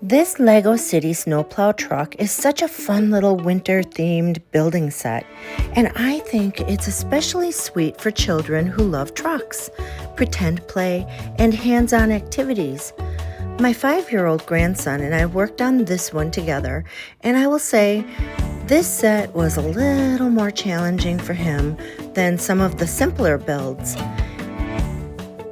This LEGO City Snowplow truck is such a fun little winter-themed building set, and I think it's especially sweet for children who love trucks, pretend play, and hands-on activities. My 5-year-old grandson and I worked on this one together, and I will say this set was a little more challenging for him than some of the simpler builds.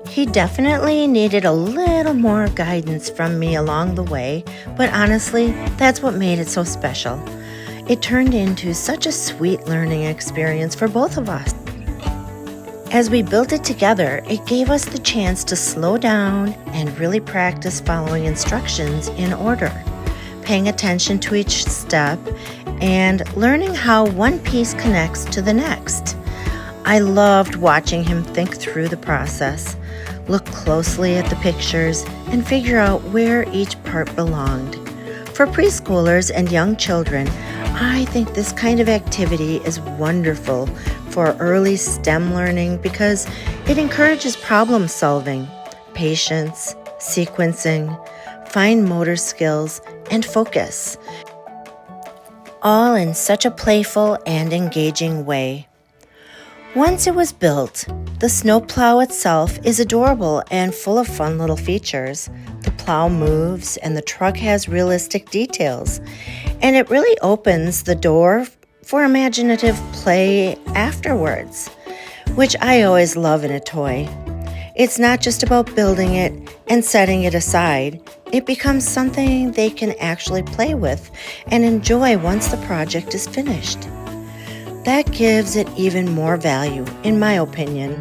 He definitely needed a little more guidance from me along the way, but honestly, that's what made it so special. It turned into such a sweet learning experience for both of us. As we built it together, it gave us the chance to slow down and really practice following instructions in order, paying attention to each step, and learning how one piece connects to the next. I loved watching him think through the process, look closely at the pictures, and figure out where each part belonged. For preschoolers and young children, I think this kind of activity is wonderful for early STEM learning because it encourages problem solving, patience, sequencing, fine motor skills, and focus, all in such a playful and engaging way. Once it was built, the snowplow itself is adorable and full of fun little features. The plow moves and the truck has realistic details, and it really opens the door for imaginative play afterwards, which I always love in a toy. It's not just about building it and setting it aside. It becomes something they can actually play with and enjoy once the project is finished. That gives it even more value, in my opinion.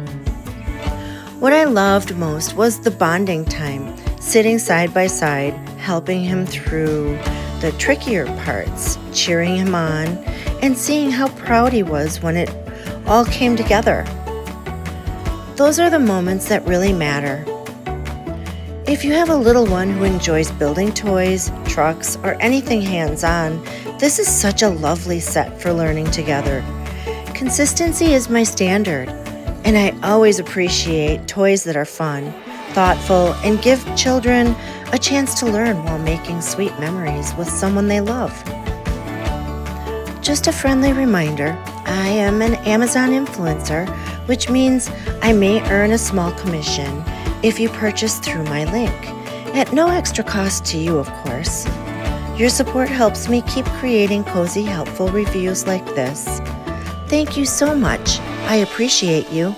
What I loved most was the bonding time, sitting side by side, helping him through the trickier parts, cheering him on, and seeing how proud he was when it all came together. Those are the moments that really matter. If you have a little one who enjoys building toys, trucks, or anything hands-on, this is such a lovely set for learning together. Consistency is my standard, and I always appreciate toys that are fun, thoughtful, and give children a chance to learn while making sweet memories with someone they love. Just a friendly reminder, I am an Amazon influencer, which means I may earn a small commission if you purchase through my link, at no extra cost to you, of course. Your support helps me keep creating cozy, helpful reviews like this. Thank you so much. I appreciate you.